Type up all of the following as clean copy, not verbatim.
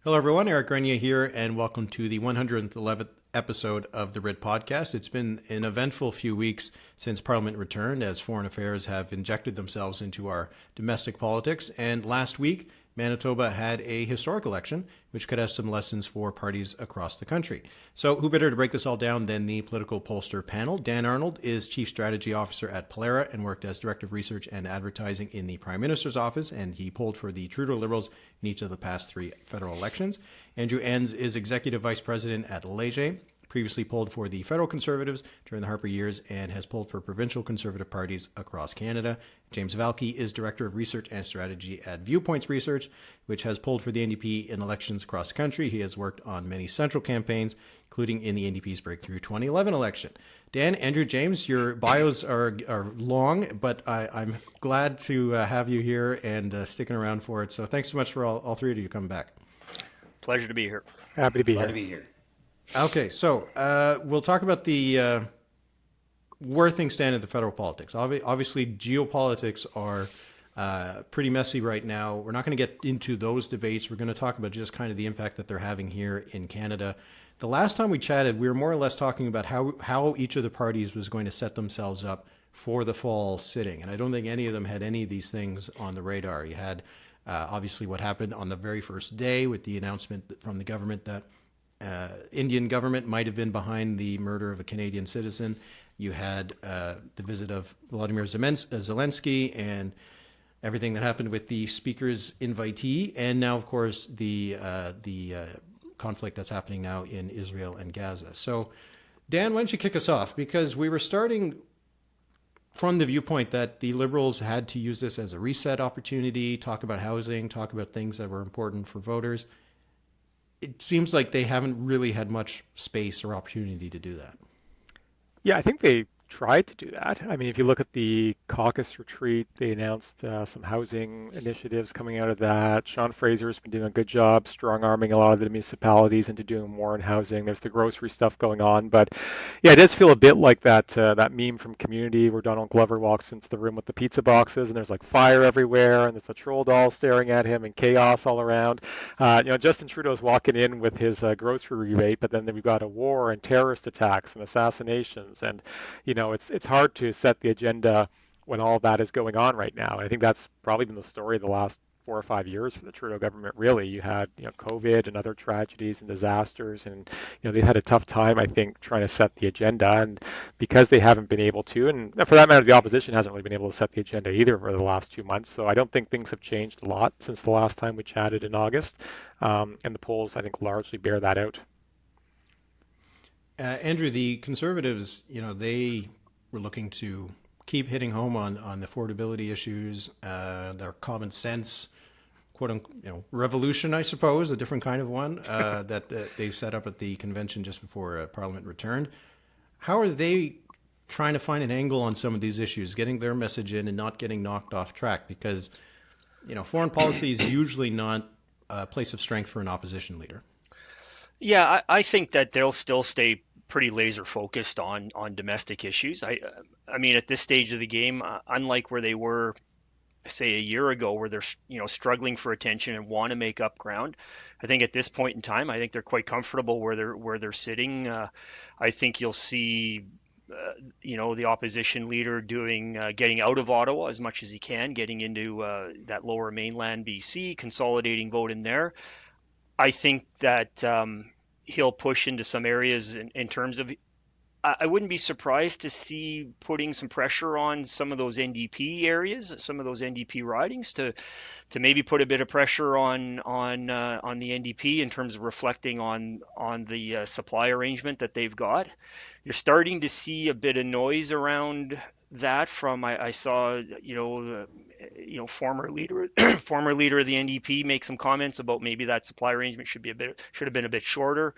Hello, everyone. Eric Grenier here, and welcome to the 111th episode of the Writ Podcast. It's been an eventful few weeks since Parliament returned, as foreign affairs have injected themselves into our domestic politics. And last week, Manitoba had a historic election, which could have some lessons for parties across the country. So who better to break this all down than the political pollster panel? Dan Arnold is Chief Strategy Officer at Pollara and worked as Director of Research and Advertising in the Prime Minister's office, and he polled for the Trudeau Liberals in each of the past three federal elections. Andrew Enns is Executive Vice President at Léger, previously polled for the federal Conservatives during the Harper years and has polled for provincial Conservative parties across Canada. James Valkey is Director of Research and Strategy at Viewpoints Research, which has polled for the NDP in elections across the country. He has worked on many central campaigns, including in the NDP's breakthrough 2011 election. Dan, Andrew, James, your bios are long, but I'm glad to have you here and sticking around for it. So thanks so much for all three of you coming back. Pleasure to be here. Happy to be Glad here. to be here. Okay, so we'll talk about the where things stand in the federal politics. Obviously, geopolitics are pretty messy right now. We're not going to get into those debates. We're going to talk about just kind of the impact that they're having here in Canada. The last time we chatted, we were more or less talking about how each of the parties was going to set themselves up for the fall sitting. And I don't think any of them had any of these things on the radar. You had obviously what happened on the very first day with the announcement from the government that Indian government might have been behind the murder of a Canadian citizen. You had the visit of Vladimir Zelensky and everything that happened with the speaker's invitee, and now, of course, the conflict that's happening now in Israel and Gaza. So, Dan, why don't you kick us off? Because we were starting from the viewpoint that the Liberals had to use this as a reset opportunity, talk about housing, talk about things that were important for voters. It seems like they haven't really had much space or opportunity to do that. Yeah, I think they tried to do that. I mean, if you look at the caucus retreat, they announced some housing initiatives coming out of that. Sean Fraser's been doing a good job strong-arming a lot of the municipalities into doing more in housing. There's the grocery stuff going on, but yeah, it does feel a bit like that meme from Community where Donald Glover walks into the room with the pizza boxes and there's like fire everywhere and there's a troll doll staring at him and chaos all around. Justin Trudeau's walking in with his grocery rebate, but then we've got a war and terrorist attacks and assassinations, and it's hard to set the agenda when all that is going on right now. And I think that's probably been the story of the last 4 or 5 years for the Trudeau government. Really, you had COVID and other tragedies and disasters, and they've had a tough time, I think, trying to set the agenda. And because they haven't been able to, and for that matter, the opposition hasn't really been able to set the agenda either for the last 2 months. So I don't think things have changed a lot since the last time we chatted in August. And the polls, I think, largely bear that out. Andrew, the Conservatives, they were looking to keep hitting home on the affordability issues, their common sense, quote unquote, revolution, I suppose, a different kind of one that they set up at the convention just before Parliament returned. How are they trying to find an angle on some of these issues, getting their message in and not getting knocked off track? Because, foreign policy is usually not a place of strength for an opposition leader. Yeah, I think that they'll still stay pretty laser focused on domestic issues. I mean, at this stage of the game, unlike where they were, say, a year ago, where they're struggling for attention and want to make up ground, I think at this point in time, I think they're quite comfortable where they're sitting. I think you'll see. The opposition leader getting out of Ottawa as much as he can, getting into that lower mainland BC, consolidating vote in there. I think that he'll push into some areas in terms of, I wouldn't be surprised to see putting some pressure on some of those NDP areas, some of those NDP ridings to maybe put a bit of pressure on the NDP in terms of reflecting on the supply arrangement that they've got. You're starting to see a bit of noise around that from I saw former leader of the NDP make some comments about maybe that supply arrangement should have been a bit shorter.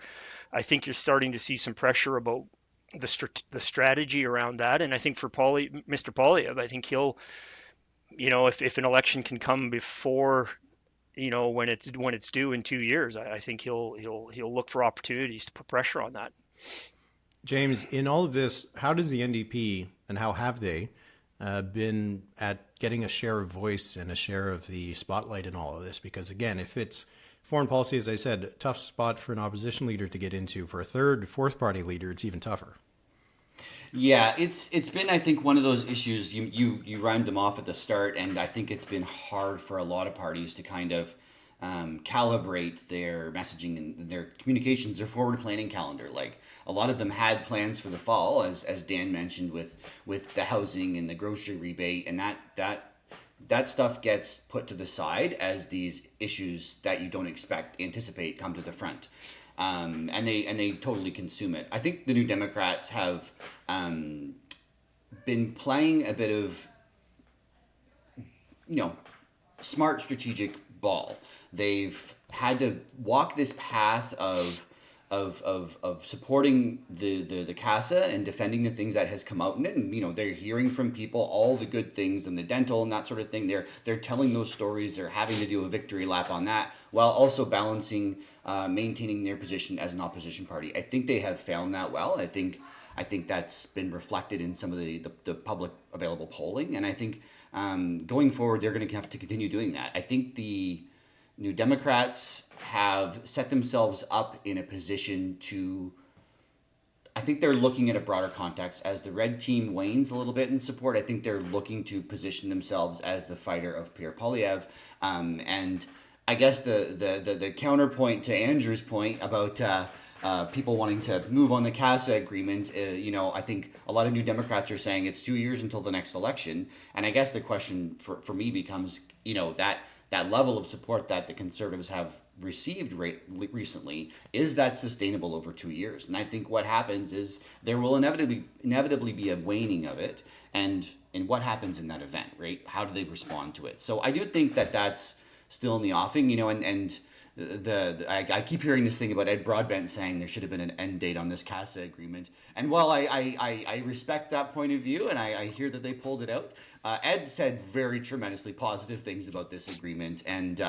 I think you're starting to see some pressure about the strategy around that, and I think for Mr. Poilievre, I think he'll, if an election can come before when it's due in 2 years, I think he'll look for opportunities to put pressure on that. James, in all of this, how does the NDP and how have they been at getting a share of voice and a share of the spotlight in all of this? Because again, if it's foreign policy, as I said, a tough spot for an opposition leader to get into. For a third, fourth party leader, it's even tougher. Yeah, it's been, I think, one of those issues. You rhymed them off at the start, and I think it's been hard for a lot of parties to kind of calibrate their messaging and their communications, their forward planning calendar. Like a lot of them had plans for the fall, as Dan mentioned, with the housing and the grocery rebate, and that stuff gets put to the side as these issues that you don't anticipate come to the front. And they totally consume it. I think the New Democrats have been playing a bit of, smart strategic ball. They've had to walk this path of supporting the CASA and defending the things that has come out in it, and they're hearing from people all the good things and the dental and that sort of thing. They're telling those stories. They're having to do a victory lap on that while also balancing maintaining their position as an opposition party. I think they have found that well. I think that's been reflected in some of the public available polling, and I think going forward they're going to have to continue doing that. I think the New Democrats have set themselves up in a position to, I think they're looking at a broader context. As the red team wanes a little bit in support, I think they're looking to position themselves as the fighter of Pierre Poilievre. And I guess the counterpoint to Andrew's point about people wanting to move on the CASA agreement, I think a lot of New Democrats are saying it's 2 years until the next election. And I guess the question for me becomes, that level of support that the Conservatives have received recently, is that sustainable over 2 years? And I think what happens is there will inevitably be a waning of it, and what happens in that event, right? How do they respond to it? So I do think that that's still in the offing, and I keep hearing this thing about Ed Broadbent saying there should have been an end date on this CASA agreement. And while I respect that point of view, and I hear that they pulled it out, Ed said very tremendously positive things about this agreement, and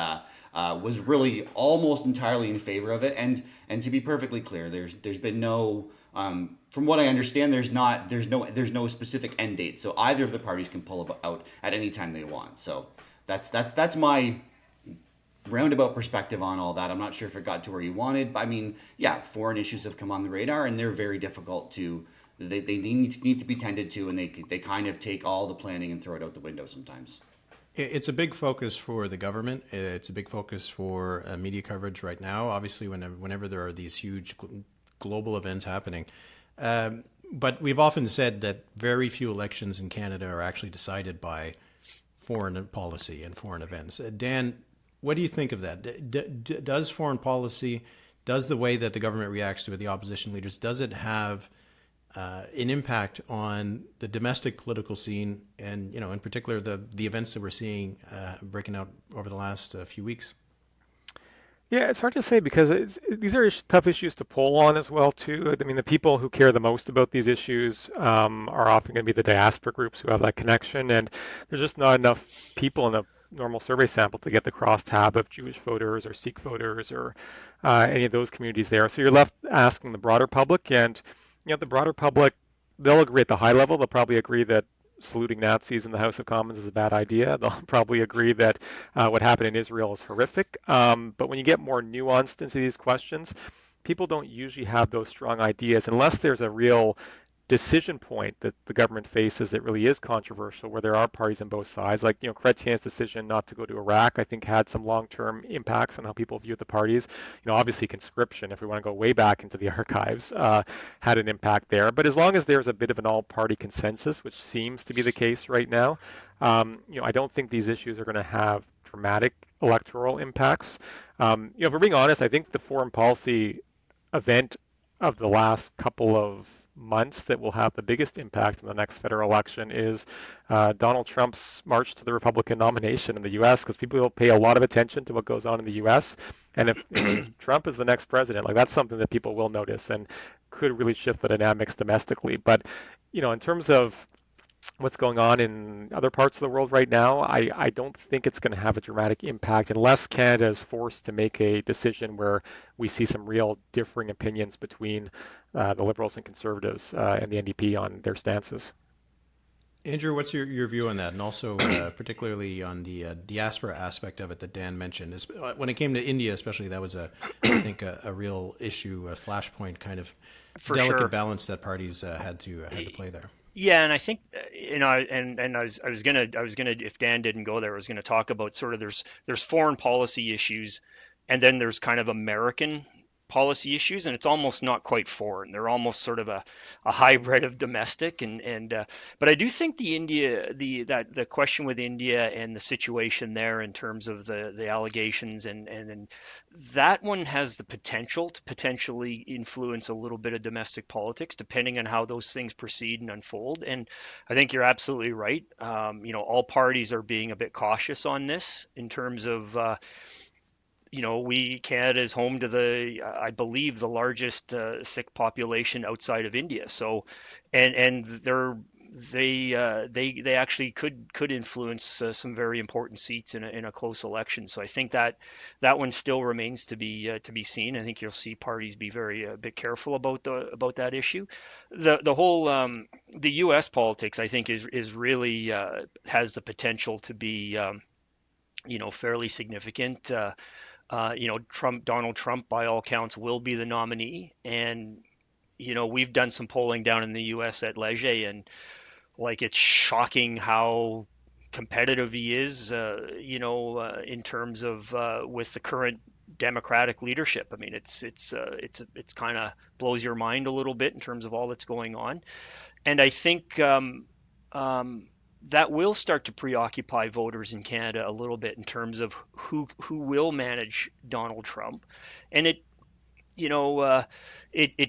was really almost entirely in favor of it. And to be perfectly clear, there's been no, from what I understand, there's no specific end date. So either of the parties can pull out at any time they want. So that's my roundabout perspective on all that. I'm not sure if it got to where you wanted, but I mean, yeah, foreign issues have come on the radar, and they're very difficult to. They need to be tended to, and they kind of take all the planning and throw it out the window sometimes. It's a big focus for the government. It's a big focus for media coverage right now. Obviously, whenever there are these huge global events happening. But we've often said that very few elections in Canada are actually decided by foreign policy and foreign events. Dan, what do you think of that? Does foreign policy, does the way that the government reacts to it, the opposition leaders, does it have an impact on the domestic political scene, and in particular the events that we're seeing breaking out over the last few weeks? Yeah, it's hard to say because these are tough issues to poll on as well too. I mean, the people who care the most about these issues are often going to be the diaspora groups who have that connection, and there's just not enough people in a normal survey sample to get the crosstab of Jewish voters or Sikh voters or any of those communities there. So you're left asking the broader public, and the broader public, they'll agree at the high level. They'll probably agree that saluting Nazis in the House of Commons is a bad idea. They'll probably agree that what happened in Israel is horrific. But when you get more nuanced into these questions, people don't usually have those strong ideas unless there's a real decision point that the government faces that really is controversial, where there are parties on both sides. Like, Chrétien's decision not to go to Iraq, I think, had some long-term impacts on how people view the parties. Obviously conscription, if we want to go way back into the archives, had an impact there. But as long as there's a bit of an all-party consensus, which seems to be the case right now, I don't think these issues are going to have dramatic electoral impacts. If we're being honest, I think the foreign policy event of the last couple of months that will have the biggest impact in the next federal election is Donald Trump's march to the Republican nomination in the U.S., because people will pay a lot of attention to what goes on in the U.S. And if Trump is the next president, like, that's something that people will notice and could really shift the dynamics domestically. But in terms of what's going on in other parts of the world right now, I don't think it's going to have a dramatic impact unless Canada is forced to make a decision where we see some real differing opinions between the Liberals and Conservatives and the NDP on their stances. Andrew, what's your view on that? And also particularly on the diaspora aspect of it that Dan mentioned. When it came to India especially, that was, I think, a real issue, a flashpoint kind of For delicate sure. balance that parties had to play there. Yeah, and I think and I was gonna if Dan didn't go there, I was gonna talk about sort of there's foreign policy issues, and then there's kind of American policy issues, and it's almost not quite foreign. They're almost sort of a hybrid of domestic, but I do think the question with India and the situation there in terms of the allegations and that one has the potential to potentially influence a little bit of domestic politics, depending on how those things proceed and unfold. And I think you're absolutely right. All parties are being a bit cautious on this in terms of, Canada is home to I believe, the largest Sikh population outside of India. So, and they actually could influence some very important seats in a close election. So I think that one still remains to be seen. I think you'll see parties be very a bit careful about that issue. The whole the U.S. politics, I think, is really has the potential to be fairly significant. Donald Trump, by all counts, will be the nominee, and we've done some polling down in the U.S. at Léger, and like it's shocking how competitive he is, in terms of with the current Democratic leadership. I mean, it's kind of blows your mind a little bit in terms of all that's going on, and I think that will start to preoccupy voters in Canada a little bit in terms of who will manage Donald Trump, and it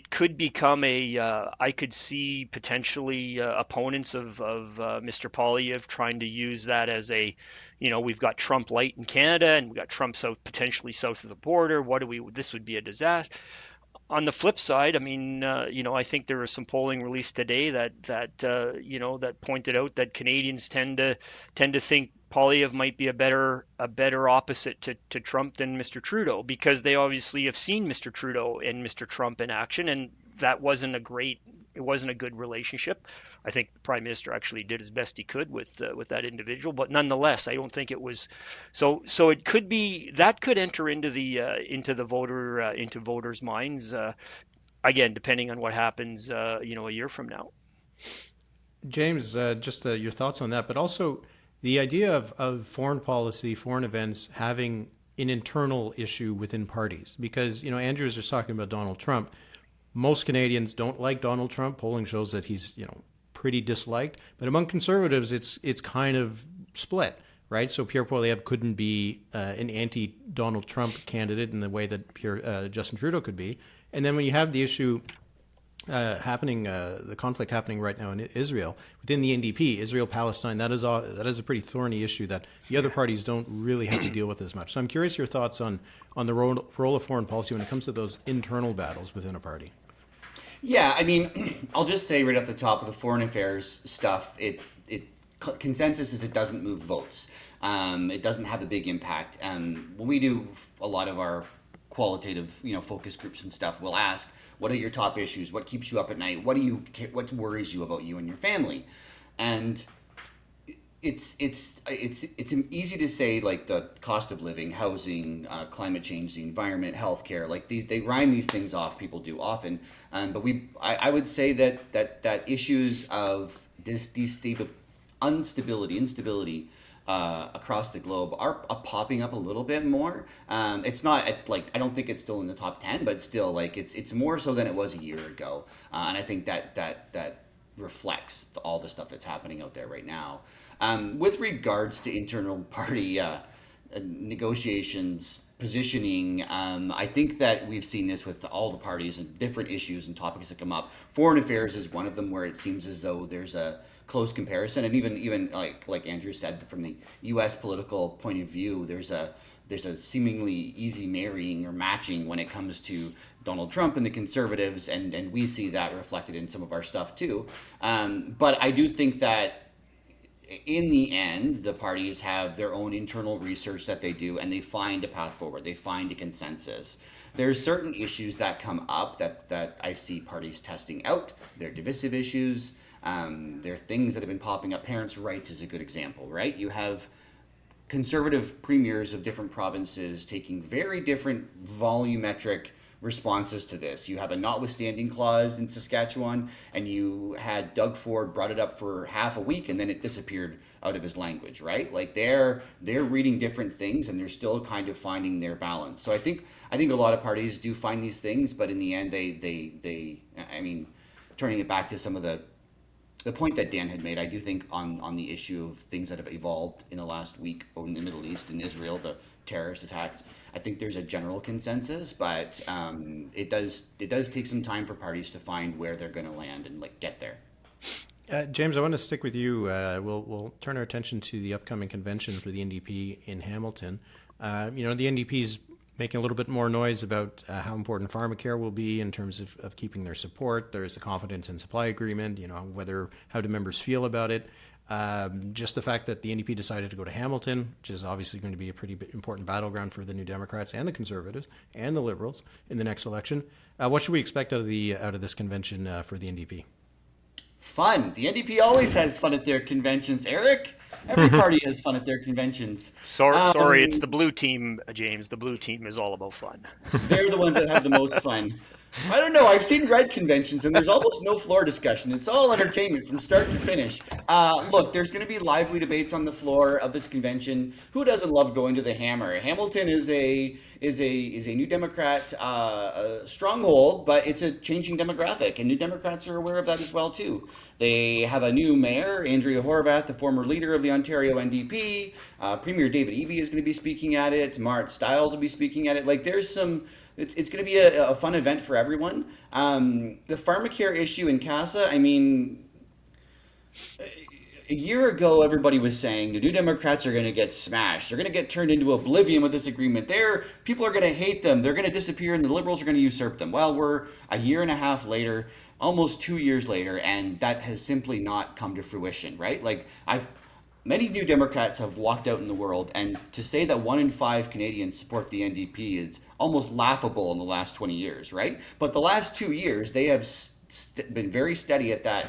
could become I could see potentially opponents of Mr. Poilievre trying to use that as we've got Trump light in Canada and we've got Trump potentially south of the border. This would be a disaster. On the flip side, I mean, I think there was some polling released today that pointed out that Canadians tend to think Poilievre might be a better opposite to Trump than Mr. Trudeau, because they obviously have seen Mr. Trudeau and Mr. Trump in action, and that wasn't a good relationship. I think the Prime Minister actually did as best he could with that individual, but nonetheless, I don't think it was so. So it could be that could enter into into voters' minds, again, depending on what happens, a year from now. James, just your thoughts on that, but also the idea of foreign policy, foreign events having an internal issue within parties, because Andrew was just talking about Donald Trump. Most Canadians don't like Donald Trump. Polling shows that he's pretty disliked, but among conservatives, it's kind of split, right? So Pierre Poilievre couldn't be an anti-Donald Trump candidate in the way that Justin Trudeau could be. And then when you have the issue the conflict happening right now in Israel within the NDP, Israel-Palestine, that is a pretty thorny issue that the other parties don't really have to deal with as much. So I'm curious your thoughts on the role of foreign policy when it comes to those internal battles within a party. Yeah, I mean, I'll just say right off the top of the foreign affairs stuff, consensus is it doesn't move votes. It doesn't have a big impact. When we do a lot of our qualitative, focus groups and stuff, we'll ask, what are your top issues? What keeps you up at night? What worries you about you and your family? And it's easy to say, like, the cost of living, housing, climate change, the environment, healthcare, like they rhyme these things off. People do often, but I would say that issues of instability across the globe are popping up a little bit more. It's not I don't think it's still in the top 10, but still, like, it's more so than it was a year ago, and I think that reflects all the stuff that's happening out there right now. With regards to internal party negotiations, positioning, I think that we've seen this with all the parties and different issues and topics that come up. Foreign affairs is one of them, where it seems as though there's a close comparison, and even like Andrew said, from the U.S. political point of view, there's a seemingly easy marrying or matching when it comes to Donald Trump and the Conservatives, and we see that reflected in some of our stuff too. But I do think that in the end, the parties have their own internal research that they do, and they find a path forward. They find a consensus. There's certain issues that come up that I see parties testing out. They're divisive issues. There are things that have been popping up. Parents' rights is a good example, right? You have conservative premiers of different provinces taking very different volumetric responses to this. You have a notwithstanding clause in Saskatchewan, and you had Doug Ford brought it up for half a week, and then it disappeared out of his language, right? Like they're reading different things, and they're still kind of finding their balance. So I think a lot of parties do find these things, but in the end, they I mean, turning it back to some of the point that Dan had made, I do think on the issue of things that have evolved in the last week in the Middle East, in Israel, the terrorist attacks, I think there's a general consensus, but it does take some time for parties to find where they're going to land and like get there. James, I want to stick with you. We'll turn our attention to the upcoming convention for the NDP in Hamilton. The NDP is making a little bit more noise about how important pharmacare will be in terms of keeping their support. There's a confidence in supply agreement, how do members feel about it. Just the fact that the NDP decided to go to Hamilton, which is obviously going to be a pretty important battleground for the New Democrats and the Conservatives and the Liberals in the next election. What should we expect out of this convention for the NDP? Fun. The NDP always has fun at their conventions, Eric. Every party has fun at their conventions. Sorry, it's the blue team, James. The blue team is all about fun. They're the ones that have the most fun. I don't know. I've seen red conventions, and there's almost no floor discussion. It's all entertainment from start to finish. Look, there's going to be lively debates on the floor of this convention. Who doesn't love going to the Hammer? Hamilton is a New Democrat stronghold, but it's a changing demographic, and New Democrats are aware of that as well too. They have a new mayor, Andrea Horwath, the former leader of the Ontario NDP. Premier David Eby is going to be speaking at it. Mart Stiles will be speaking at it. Like, there's some. It's going to be a fun event for everyone. The pharmacare issue in CASA, I mean, a year ago, everybody was saying the New Democrats are going to get smashed. They're going to get turned into oblivion with this agreement. People are going to hate them. They're going to disappear, and the Liberals are going to usurp them. Well, we're a year and a half later, almost 2 years later, and that has simply not come to fruition, right? Like, many New Democrats have walked out in the world, and to say that 1 in 5 Canadians support the NDP is almost laughable in the last 20 years, right? But the last 2 years, they have been very steady at that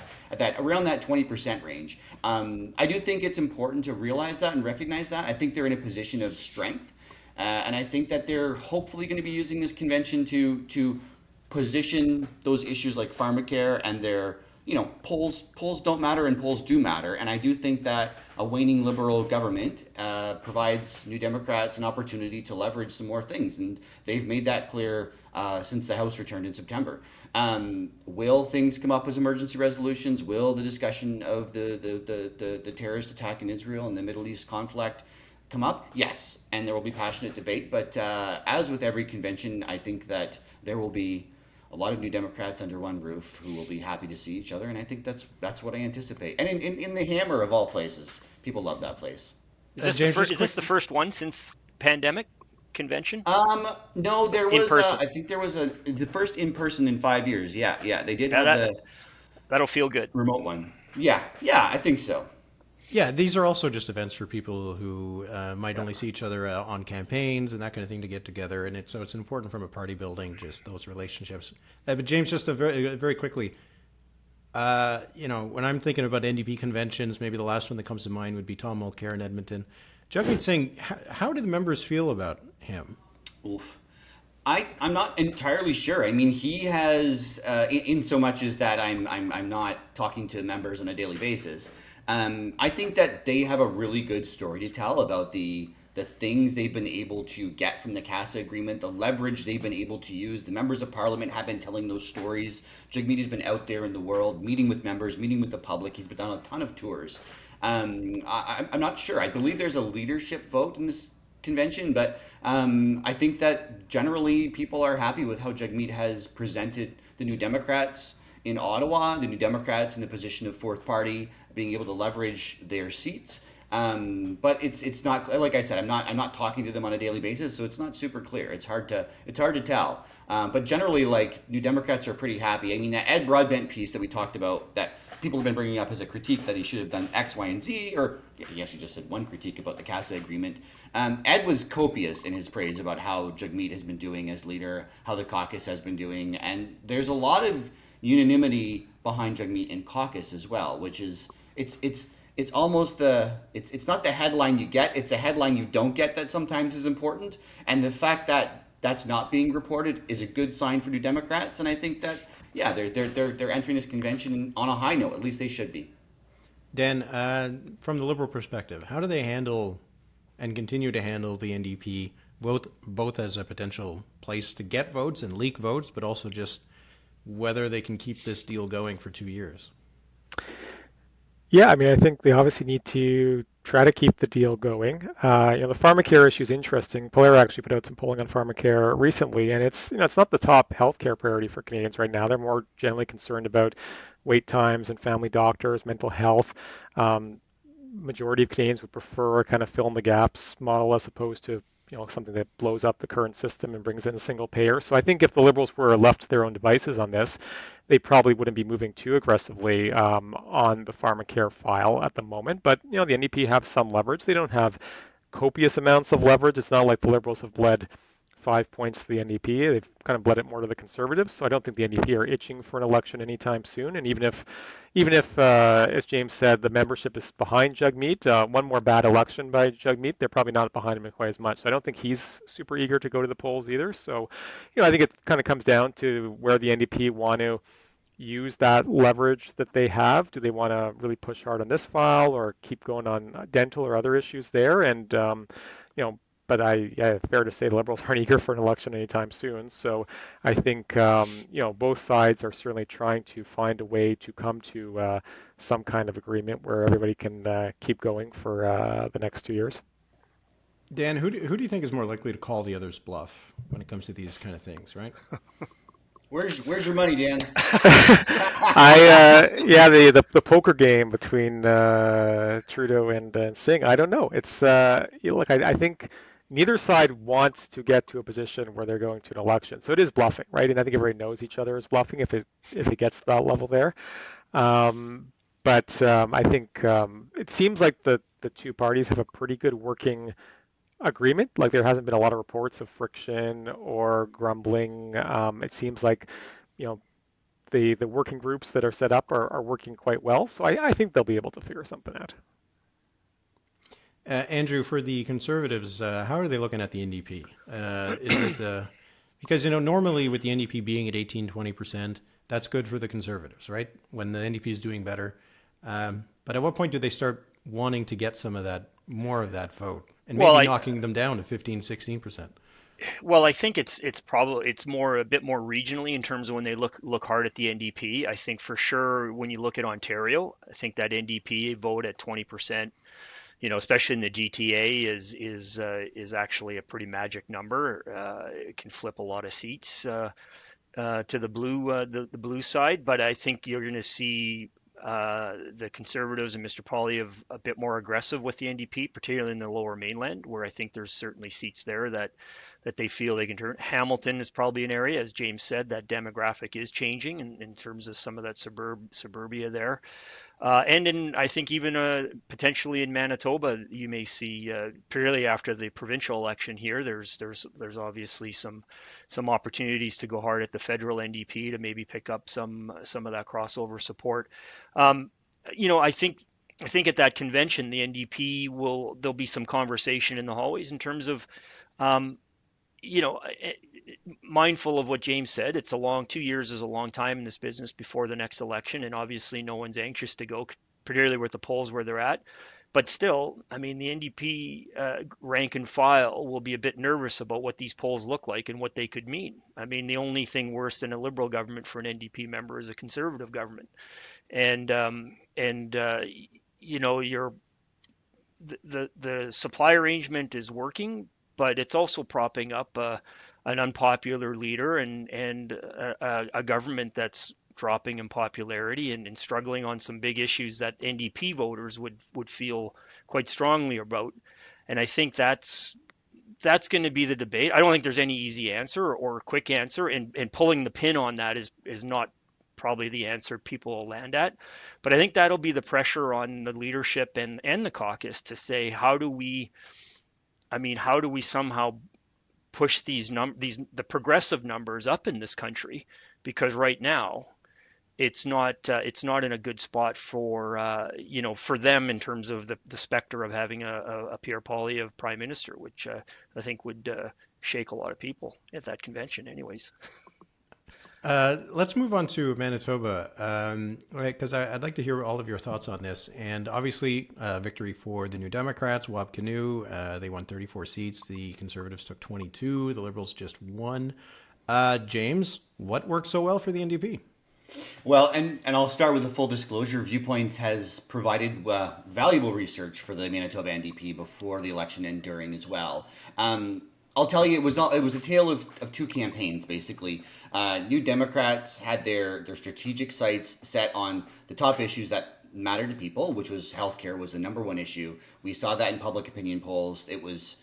around that 20% range. I do think it's important to realize that and recognize that. I think they're in a position of strength, and I think that they're hopefully going to be using this convention to position those issues like pharmacare and their polls don't matter and polls do matter. And I do think that a waning Liberal government provides New Democrats an opportunity to leverage some more things. And they've made that clear since the House returned in September. Will things come up as emergency resolutions? Will the discussion of the terrorist attack in Israel and the Middle East conflict come up? Yes. And there will be passionate debate. But as with every convention, I think that there will be a lot of New Democrats under one roof who will be happy to see each other, and I think that's what I anticipate. And in the Hammer of all places, people love that place. Is this the first one since pandemic convention? No, there was. In-person. I think there was the first in person in 5 years. Yeah, they did have that'll feel good. Remote one. Yeah, I think so. Yeah, these are also just events for people who might only see each other on campaigns and that kind of thing to get together. And it's important from a party building, just those relationships. But James, just very quickly, when I'm thinking about NDP conventions, maybe the last one that comes to mind would be Tom Mulcair in Edmonton. Jugmeat's saying, how do the members feel about him? Oof. I'm not entirely sure. I mean, he has, in so much as that I'm not talking to members on a daily basis. I think that they have a really good story to tell about the things they've been able to get from the CASA agreement, the leverage they've been able to use. The members of parliament have been telling those stories. Jagmeet has been out there in the world, meeting with members, meeting with the public. He's been on a ton of tours. I'm not sure. I believe there's a leadership vote in this convention, but I think that generally people are happy with how Jagmeet has presented the New Democrats in Ottawa, the New Democrats in the position of fourth party, being able to leverage their seats. But it's not, like I said, I'm not talking to them on a daily basis, so it's not super clear. It's hard to tell. But generally, like, New Democrats are pretty happy. I mean, that Ed Broadbent piece that we talked about, that people have been bringing up as a critique that he should have done X, Y, and Z, or he actually just said one critique about the CASA agreement. Ed was copious in his praise about how Jagmeet has been doing as leader, how the caucus has been doing, and there's a lot of unanimity behind Jagmeet in caucus as well, which is it's almost it's not the headline you get, it's a headline you don't get that sometimes is important. And the fact that that's not being reported is a good sign for New Democrats. And I think that yeah, they're entering this convention on a high note. At least they should be. Dan, from the Liberal perspective, how do they handle and continue to handle the NDP, both as a potential place to get votes and leak votes, but also just whether they can keep this deal going for 2 years? Yeah, I mean, I think they obviously need to try to keep the deal going. The pharmacare issue is interesting. Pollara actually put out some polling on pharmacare recently, and it's not the top healthcare priority for Canadians right now. They're more generally concerned about wait times and family doctors, mental health. Um, Majority of Canadians would prefer a kind of fill in the gaps model as opposed to something that blows up the current system and brings in a single payer. So I think if the Liberals were left to their own devices on this, they probably wouldn't be moving too aggressively on the pharmacare file at the moment. But the NDP have some leverage. They don't have copious amounts of leverage. It's not like the Liberals have bled 5 points to the NDP. They've kind of bled it more to the Conservatives. So I don't think the NDP are itching for an election anytime soon. And even if, as James said, the membership is behind Jagmeet, one more bad election by Jagmeet, they're probably not behind him quite as much. So I don't think he's super eager to go to the polls either. So, I think it kind of comes down to where the NDP want to use that leverage that they have. Do they want to really push hard on this file or keep going on dental or other issues there? And, but fair to say the Liberals aren't eager for an election anytime soon. So I think, both sides are certainly trying to find a way to come to some kind of agreement where everybody can keep going for the next 2 years. Dan, who do you think is more likely to call the other's bluff when it comes to these kind of things, right? Where's your money, Dan? The poker game between Trudeau and Singh. I don't know. It's look, I think neither side wants to get to a position where they're going to an election, so it is bluffing, right? And I think everybody knows each other is bluffing if it gets to that level there. But I think it seems like the two parties have a pretty good working agreement. Like there hasn't been a lot of reports of friction or grumbling. It seems like, the working groups that are set up are working quite well. So I think they'll be able to figure something out. Andrew, for the Conservatives, how are they looking at the NDP? Is it because normally with the NDP being at 18-20%, that's good for the Conservatives, right? When the NDP is doing better. But at what point do they start wanting to get some of that, more of that vote, and maybe knocking them down to 15-16%? Well, I think it's a bit more regionally in terms of when they look hard at the NDP. I think for sure when you look at Ontario, I think that NDP vote at 20%, especially in the GTA, is actually a pretty magic number. It can flip a lot of seats to the blue side, but I think you're going to see the Conservatives and Mr. Poilievre a bit more aggressive with the NDP, particularly in the Lower Mainland, where I think there's certainly seats there that they feel they can turn. Hamilton is probably an area, as James said, that demographic is changing in terms of some of that suburbia there. And I think even potentially in Manitoba, you may see, purely after the provincial election here, there's obviously some opportunities to go hard at the federal NDP to maybe pick up some of that crossover support. I think at that convention, the NDP there'll be some conversation in the hallways in terms of, mindful of what James said. It's 2 years is a long time in this business before the next election, and obviously no one's anxious to go, particularly with the polls where they're at. But still, I mean, the NDP rank and file will be a bit nervous about what these polls look like and what they could mean. I mean, the only thing worse than a Liberal government for an NDP member is a Conservative government, and the supply arrangement is working, but it's also propping up an unpopular leader and a government that's dropping in popularity and struggling on some big issues that NDP voters would feel quite strongly about. And I think that's going to be the debate. I don't think there's any easy answer or quick answer, and pulling the pin on that is not probably the answer people will land at. But I think that'll be the pressure on the leadership and the caucus to say, how do we somehow push the progressive numbers up in this country? Because right now, it's not in a good spot for for them in terms of the specter of having a Pierre Poilievre prime minister, which I think would shake a lot of people at that convention, anyways. Let's move on to Manitoba, because I'd like to hear all of your thoughts on this. And obviously, victory for the New Democrats, Wab Kinew. They won 34 seats. The Conservatives took 22. The Liberals just won. James, what worked so well for the NDP? Well, and I'll start with a full disclosure. Viewpoints has provided valuable research for the Manitoba NDP before the election and during as well. I'll tell you, it was a tale of two campaigns, basically. New Democrats had their strategic sights set on the top issues that matter to people, which was healthcare was the number one issue. We saw that in public opinion polls. It was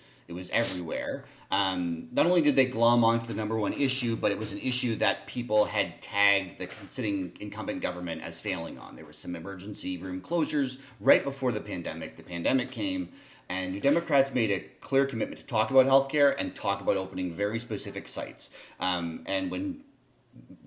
everywhere. Not only did they glom onto the number one issue, but it was an issue that people had tagged the sitting incumbent government as failing on. There were some emergency room closures right before the pandemic. The pandemic came, and New Democrats made a clear commitment to talk about healthcare and talk about opening very specific sites. And when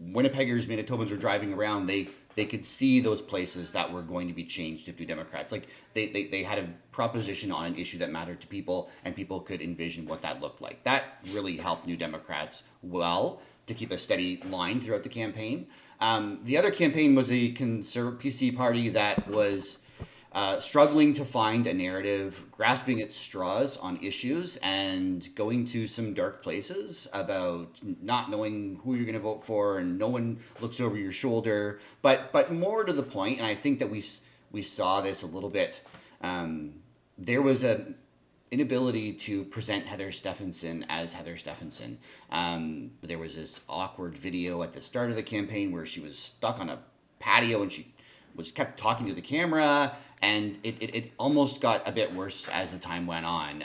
Winnipeggers, Manitobans were driving around, they could see those places that were going to be changed if New Democrats. Like they had a proposition on an issue that mattered to people, and people could envision what that looked like. That really helped New Democrats well to keep a steady line throughout the campaign. The other campaign was a conservative PC party that was struggling to find a narrative, grasping at straws on issues, and going to some dark places about not knowing who you're going to vote for, and no one looks over your shoulder. But more to the point, and I think that we saw this a little bit. There was an inability to present Heather Stephenson as Heather Stephenson. There was this awkward video at the start of the campaign where she was stuck on a patio and she kept talking to the camera, and it almost got a bit worse as the time went on.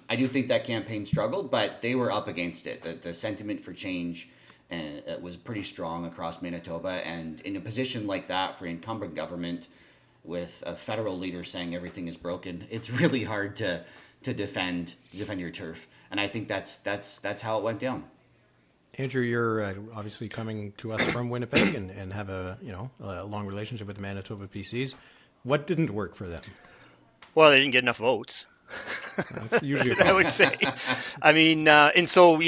I do think that campaign struggled, but they were up against it. The sentiment for change was pretty strong across Manitoba, and in a position like that for incumbent government with a federal leader saying everything is broken, it's really hard to defend your turf. And I think that's how it went down. Andrew, you're obviously coming to us from Winnipeg and have a long relationship with the Manitoba PCs. What didn't work for them? Well, they didn't get enough votes. That's usually I would say. I mean, and so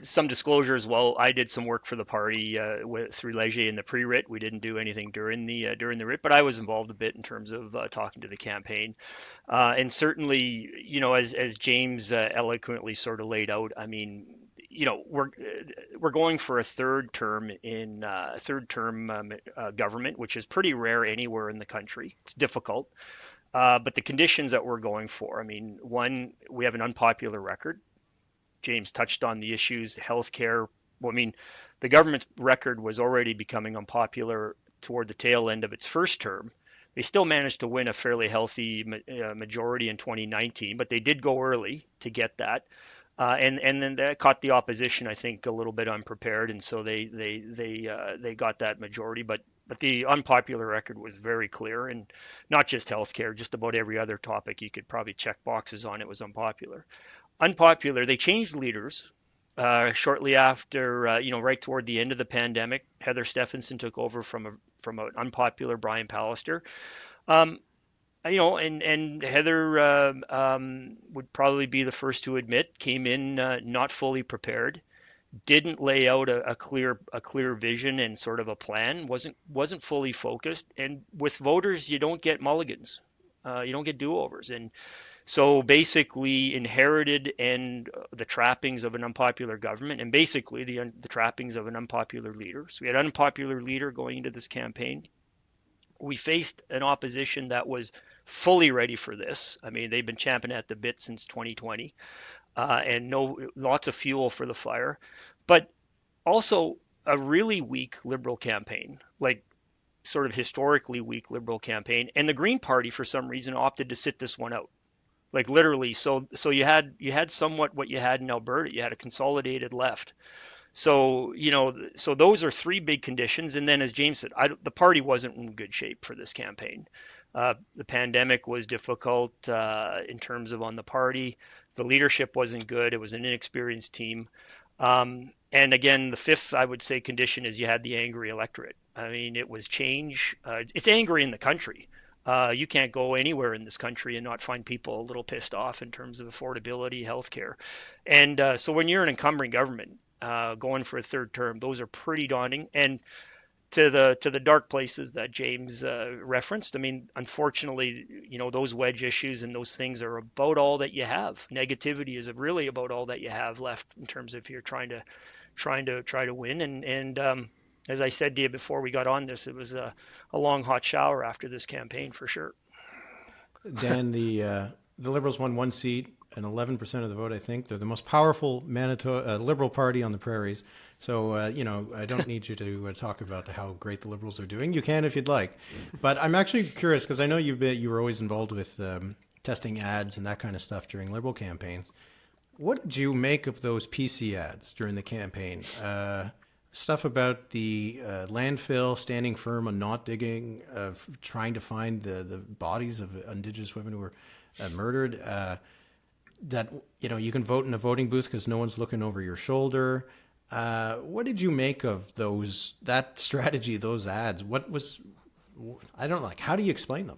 some disclosure as well. I did some work for the party through Léger in the pre-writ. We didn't do anything during the writ, but I was involved a bit in terms of talking to the campaign, and certainly, as James eloquently sort of laid out. I mean, we're going for a third term government, which is pretty rare anywhere in the country. It's difficult. But the conditions that we're going for, I mean, one, we have an unpopular record. James touched on the issues, healthcare. Well, I mean, the government's record was already becoming unpopular toward the tail end of its first term. They still managed to win a fairly healthy majority in 2019, but they did go early to get that. And then that caught the opposition, I think, a little bit unprepared, and so they got that majority. But the unpopular record was very clear, and not just healthcare, just about every other topic you could probably check boxes on. It was unpopular. They changed leaders shortly after, right toward the end of the pandemic. Heather Stephenson took over from an unpopular Brian Pollster. And Heather would probably be the first to admit, came in not fully prepared, didn't lay out a clear vision and sort of a plan, wasn't fully focused. And with voters, you don't get mulligans, you don't get do-overs. And so basically inherited the trappings of an unpopular government, and basically the trappings of an unpopular leader. So we had an unpopular leader going into this campaign. We faced an opposition that was fully ready for this. I mean, they've been champing at the bit since 2020, and lots of fuel for the fire, but also a really weak Liberal campaign, like sort of historically weak Liberal campaign. And the Green Party, for some reason, opted to sit this one out, like literally. So you had somewhat what you had in Alberta. You had a consolidated left. So, so those are three big conditions. And then, as James said, the party wasn't in good shape for this campaign. The pandemic was difficult in terms of on the party. The leadership wasn't good. It was an inexperienced team. And And again, the fifth, I would say, condition is you had the angry electorate. I mean, it was change. It's angry in the country. You can't go anywhere in this country and not find people a little pissed off in terms of affordability, healthcare. And so when you're an encumbering government going for a third term, those are pretty daunting. And to the dark places that James referenced. I mean, unfortunately, those wedge issues and those things are about all that you have. Negativity is really about all that you have left in terms of if you're trying to win. And as I said to you before we got on this, it was a long hot shower after this campaign for sure. Dan, the Liberals won one seat and 11% of the vote. I think they're the most powerful Manitoba Liberal Party on the prairies. So I don't need you to talk about how great the Liberals are doing. You can if you'd like, but I'm actually curious because I know you were always involved with testing ads and that kind of stuff during Liberal campaigns. What did you make of those PC ads during the campaign? Stuff about the landfill, standing firm on not digging, trying to find the bodies of Indigenous women who were murdered. That you can vote in a voting booth because no one's looking over your shoulder. What did you make of that strategy, those ads? I don't know, how do you explain them?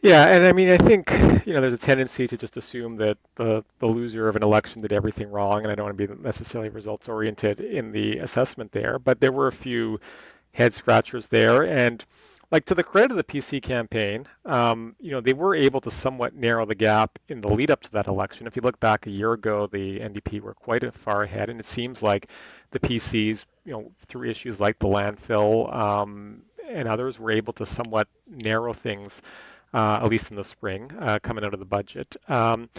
Yeah, and I mean, I think, there's a tendency to just assume that the loser of an election did everything wrong, and I don't want to be necessarily results oriented in the assessment there, but there were a few head scratchers there, and like to the credit of the PC campaign, they were able to somewhat narrow the gap in the lead up to that election. If you look back a year ago, the NDP were quite far ahead, and it seems like the PCs, through issues like the landfill and others, were able to somewhat narrow things, at least in the spring, coming out of the budget. And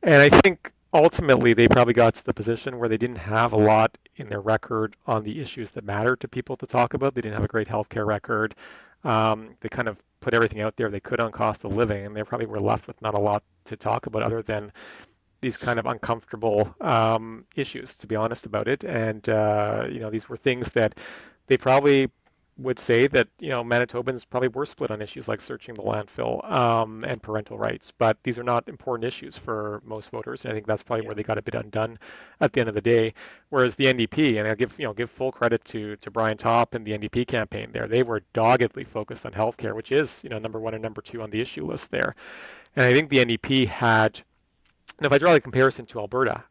I think ultimately they probably got to the position where they didn't have a lot in their record on the issues that mattered to people to talk about. They didn't have a great healthcare record. They kind of put everything out there they could on cost of living, and they probably were left with not a lot to talk about other than these kind of uncomfortable issues, to be honest about it. And these were things that they probably would say that Manitobans probably were split on issues like searching the landfill and parental rights, but these are not important issues for most voters. And I think that's probably where they got a bit undone at the end of the day. Whereas the NDP, and I'll give full credit to Brian Topp and the NDP campaign there, they were doggedly focused on healthcare, which is number one and number two on the issue list there. And I think the NDP had. And if I draw a comparison to Alberta,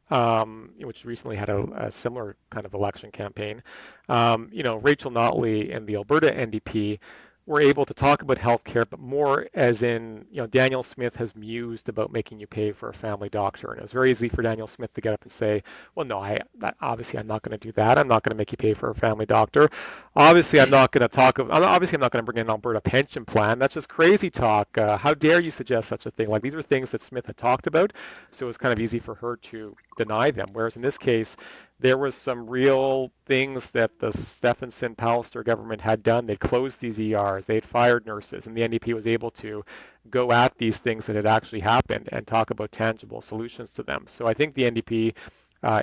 which recently had a similar kind of election campaign, Rachel Notley and the Alberta NDP were able to talk about healthcare, but more as in, Daniel Smith has mused about making you pay for a family doctor. And it was very easy for Daniel Smith to get up and say, well, no, obviously I'm not going to do that. I'm not going to make you pay for a family doctor. Obviously, I'm not going to bring in an Alberta pension plan. That's just crazy talk. How dare you suggest such a thing? Like, these are things that Smith had talked about. So it was kind of easy for her to deny them. Whereas in this case, there was some real things that the Stephenson Pollster government had done. They'd closed these ERs, they'd fired nurses, and the NDP was able to go at these things that had actually happened and talk about tangible solutions to them. So I think the NDP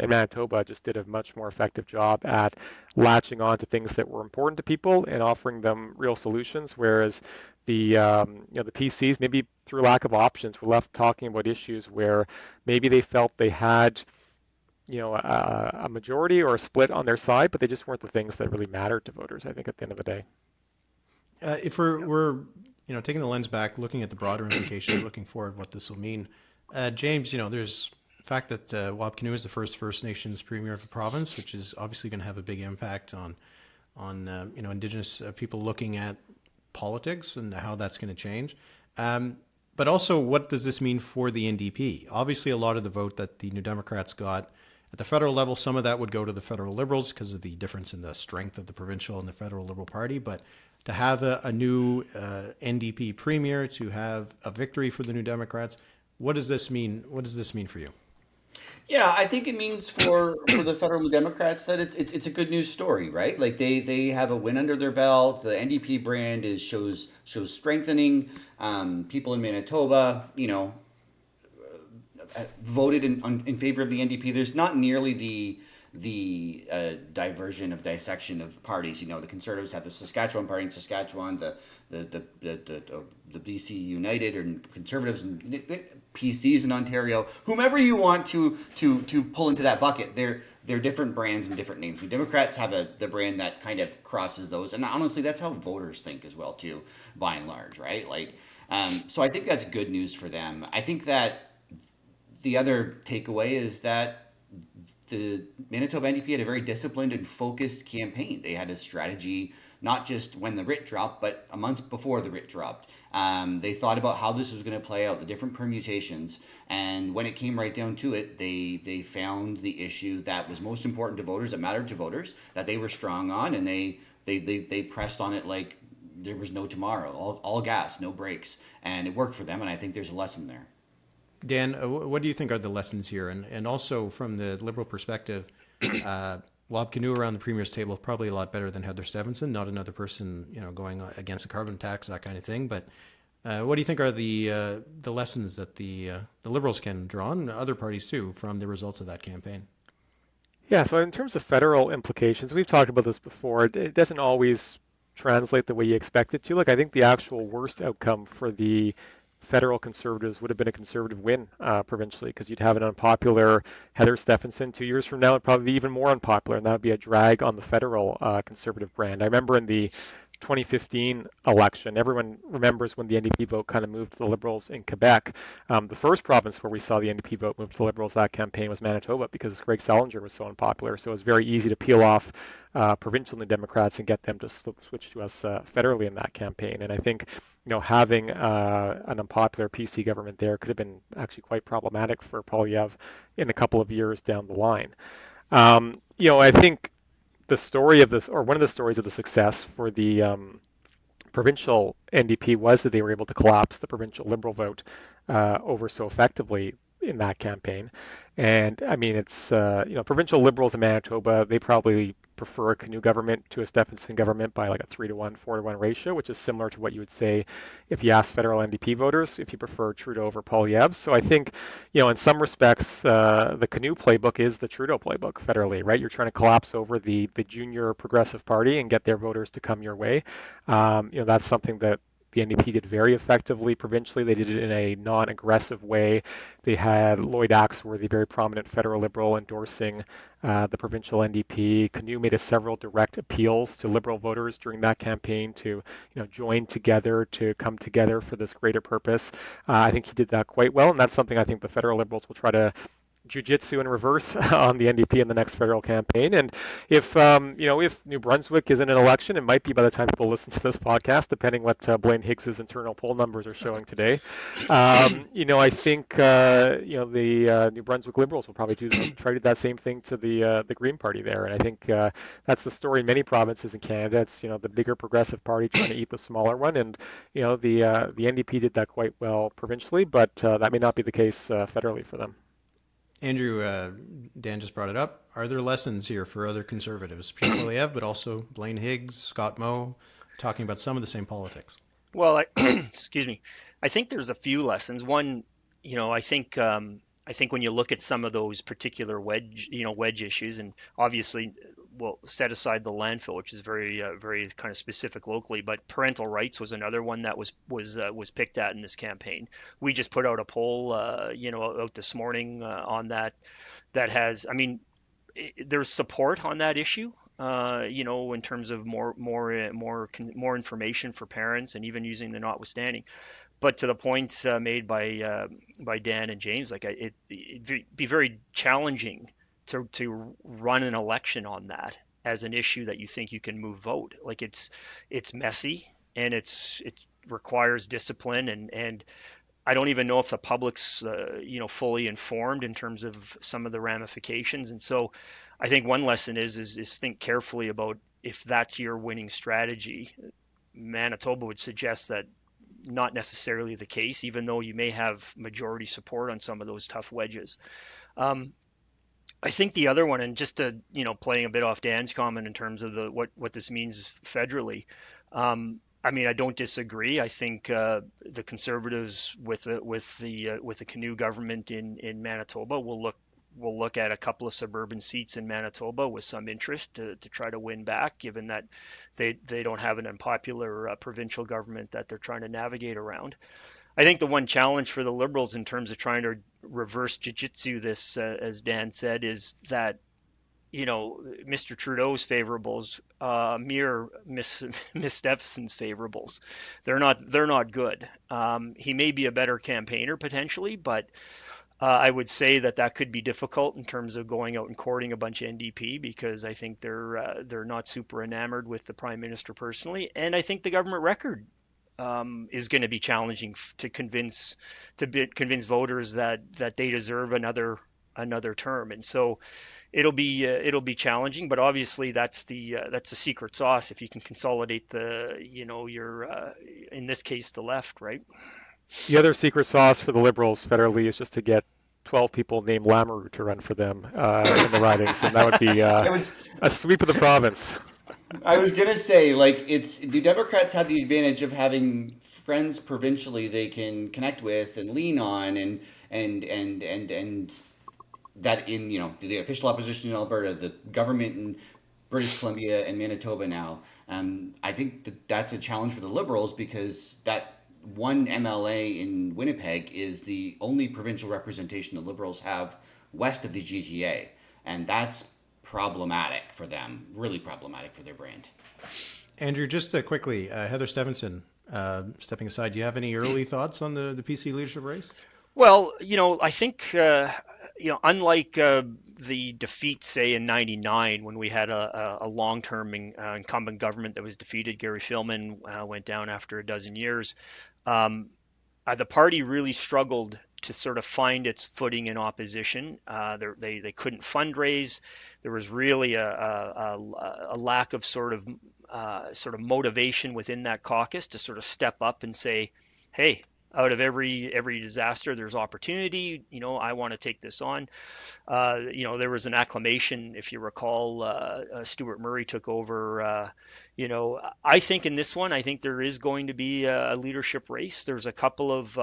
in Manitoba just did a much more effective job at latching on to things that were important to people and offering them real solutions, whereas the the PCs, maybe through lack of options, were left talking about issues where maybe they felt they had a majority or a split on their side, but they just weren't the things that really mattered to voters, I think, at the end of the day. If we're taking the lens back, looking at the broader implications, looking forward, what this will mean, James, there's the fact that Wabkanu is the First Nations premier of the province, which is obviously going to have a big impact on Indigenous people looking at politics and how that's going to change. But also, what does this mean for the NDP? Obviously, a lot of the vote that the New Democrats got at the federal level, some of that would go to the federal Liberals because of the difference in the strength of the provincial and the federal Liberal Party. But to have a new NDP premier, to have a victory for the New Democrats, what does this mean? What does this mean for you? Yeah, I think it means for the federal Democrats that it's a good news story, right? Like they have a win under their belt. The NDP brand shows strengthening. People in Manitoba, voted in favor of the NDP. There's not nearly the diversion of dissection of parties. The Conservatives have the Saskatchewan party in Saskatchewan, the BC United or Conservatives and PCs in Ontario. Whomever you want to pull into that bucket, they're different brands and different names. The Democrats have the brand that kind of crosses those, and honestly, that's how voters think as well too, by and large, right? Like, so I think that's good news for them. I think that the other takeaway is that the Manitoba NDP had a very disciplined and focused campaign. They had a strategy not just when the writ dropped, but a month before the writ dropped. They thought about how this was going to play out, the different permutations, and when it came right down to it, they found the issue that was most important to voters, that mattered to voters, that they were strong on, and they pressed on it like there was no tomorrow, all gas, no brakes, and it worked for them. And I think there's a lesson there. Dan, what do you think are the lessons here? And also from the Liberal perspective, Wab Kinew around the Premier's table probably a lot better than Heather Stevenson, not another person, going against a carbon tax, that kind of thing. But what do you think are the lessons that the Liberals can draw, and other parties too, from the results of that campaign? Yeah, so in terms of federal implications, we've talked about this before. It doesn't always translate the way you expect it to. Like, I think the actual worst outcome for the federal Conservatives would have been a Conservative win provincially, because you'd have an unpopular Heather Stefanson 2 years from now. It'd probably be even more unpopular, and that would be a drag on the federal Conservative brand. I remember in the 2015 election, everyone remembers when the NDP vote kind of moved to the Liberals in Quebec. The first province where we saw the NDP vote move to the Liberals that campaign was Manitoba, because Greg Salinger was so unpopular. So it was very easy to peel off provincial New Democrats and get them to switch to us federally in that campaign. And I think having an unpopular PC government there could have been actually quite problematic for Polyev in a couple of years down the line. I think the story of this, or one of the stories of the success for the provincial NDP, was that they were able to collapse the provincial Liberal vote over so effectively in that campaign. And I mean, it's provincial Liberals in Manitoba, they probably prefer a Kinew government to a Stephenson government by like a 3-to-1, 4-to-1 ratio, which is similar to what you would say if you ask federal NDP voters if you prefer Trudeau over Polyev. So I think, in some respects, the Kinew playbook is the Trudeau playbook federally, right? You're trying to collapse over the junior progressive party and get their voters to come your way. That's something that the NDP did very effectively provincially. They did it in a non-aggressive way. They had Lloyd Axworthy, very prominent federal Liberal, endorsing the provincial NDP. Kinew made several direct appeals to Liberal voters during that campaign to, join together, to come together for this greater purpose. I think he did that quite well, and that's something I think the federal Liberals will try to jiu-jitsu in reverse on the NDP in the next federal campaign. And if New Brunswick is in an election, it might be by the time people listen to this podcast, depending what Blaine Higgs's internal poll numbers are showing today. I think the New Brunswick Liberals will probably try to do that same thing to the Green Party there. And I think that's the story in many provinces in Canada. It's the bigger progressive party trying to eat the smaller one, and the NDP did that quite well provincially, but that may not be the case federally for them. Andrew, Dan just brought it up. Are there lessons here for other Conservatives, Pierre Poilievre, but also Blaine Higgs, Scott Moe, talking about some of the same politics? Well, excuse me. I think there's a few lessons. One, I think when you look at some of those particular wedge issues, and obviously we'll set aside the landfill, which is very kind of specific locally, but parental rights was another one that was picked at in this campaign. We just put out a poll, out this morning on that has, there's support on that issue. In terms of more information for parents, and even using the notwithstanding. But to the point made by Dan and James, like it'd be very challenging to run an election on that as an issue that you think you can move vote. Like it's messy, and it requires discipline, and I don't even know if the public's fully informed in terms of some of the ramifications. And so I think one lesson is think carefully about if that's your winning strategy. Manitoba would suggest that not necessarily the case, even though you may have majority support on some of those tough wedges. I think the other one, and just to, playing a bit off Dan's comment in terms of what this means federally, I don't disagree. I think the Conservatives with the Kinew government in Manitoba will look at a couple of suburban seats in Manitoba with some interest to try to win back, given that they don't have an unpopular provincial government that they're trying to navigate around. I think the one challenge for the Liberals in terms of trying to reverse jiu-jitsu this, as Dan said, is that Mr. Trudeau's favorables mirror Miss Stephenson's favorables. They're not good. He may be a better campaigner potentially, but I would say that could be difficult in terms of going out and courting a bunch of NDP, because I think they're not super enamored with the Prime Minister personally, and I think the government record is going to be challenging to convince voters that they deserve another term, and so it'll be challenging. But obviously that's the secret sauce if you can consolidate your in this case the left, right? The other secret sauce for the Liberals federally is just to get 12 people named Lamoureux to run for them in the ridings, and that would be a sweep of the province. I was gonna say, like, the Democrats have the advantage of having friends provincially they can connect with and lean on, and that in the official opposition in Alberta, the government in British Columbia and Manitoba now. I think that's a challenge for the Liberals, because that one MLA in Winnipeg is the only provincial representation the Liberals have west of the GTA, and that's problematic for them, really problematic for their brand. Andrew, just quickly, Heather Stephenson, stepping aside, do you have any early thoughts on the PC leadership race? Well, I think, unlike the defeat, say, in '99, when we had a long-term incumbent government that was defeated, Gary Filmon went down after a dozen years. The party really struggled to sort of find its footing in opposition. They couldn't fundraise. There was really a lack of sort of motivation within that caucus to sort of step up and say, hey, out of every disaster, there's opportunity. I want to take this on. There was an acclamation, if you recall. Stuart Murray took over. I think in this one, I think there is going to be a leadership race. There's a couple of,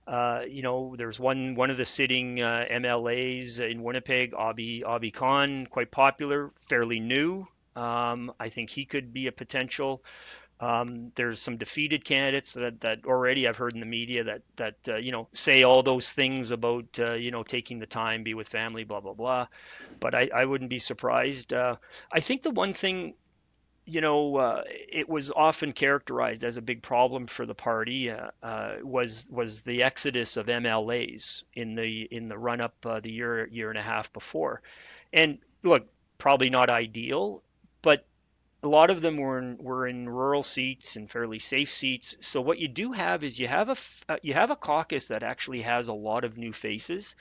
there's one of the sitting MLAs in Winnipeg, Abi Khan, quite popular, fairly new. I think he could be a potential. There's some defeated candidates that already I've heard in the media that say all those things about taking the time, be with family, blah blah blah. But I wouldn't be surprised. I think the one thing, it was often characterized as a big problem for the party was the exodus of MLAs in the run up the year and a half before. And look, probably not ideal, but a lot of them were in rural seats and fairly safe seats. So what you do have is you have a caucus that actually has a lot of new faces,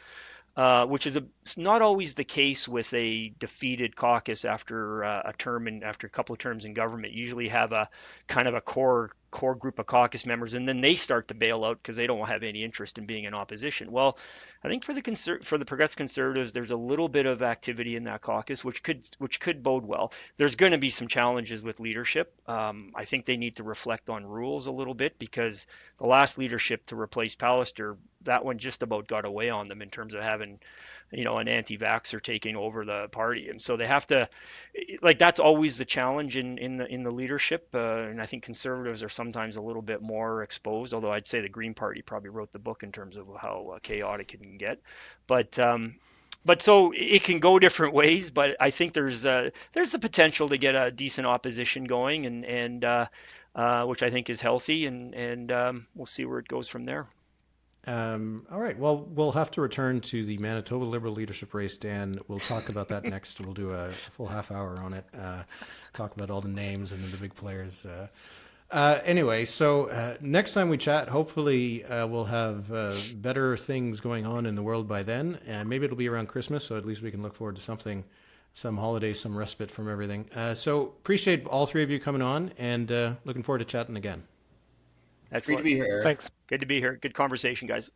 which is not always the case with a defeated caucus after a term and after a couple of terms in government. You usually have a kind of a core group of caucus members, and then they start to bail out because they don't have any interest in being in opposition. Well, I think for the Progressive Conservatives, there's a little bit of activity in that caucus, which could bode well. There's going to be some challenges with leadership. I think they need to reflect on rules a little bit, because the last leadership to replace Pollster, that one just about got away on them in terms of having, an anti-vaxxer taking over the party, and so they have to, that's always the challenge in the leadership. And I think Conservatives are sometimes a little bit more exposed, although I'd say the Green Party probably wrote the book in terms of how chaotic it can get. But so it can go different ways. But I think there's the potential to get a decent opposition going, and which I think is healthy, and we'll see where it goes from there. All right. Well, we'll have to return to the Manitoba Liberal leadership race, Dan. We'll talk about that next. We'll do a full half hour on it, talk about all the names and the big players. Anyway, so next time we chat, hopefully we'll have better things going on in the world by then. Maybe it'll be around Christmas, so at least we can look forward to something, some holidays, some respite from everything. So appreciate all three of you coming on, and looking forward to chatting again. Excellent. Great to be here, Eric. Thanks. Good to be here. Good conversation, guys.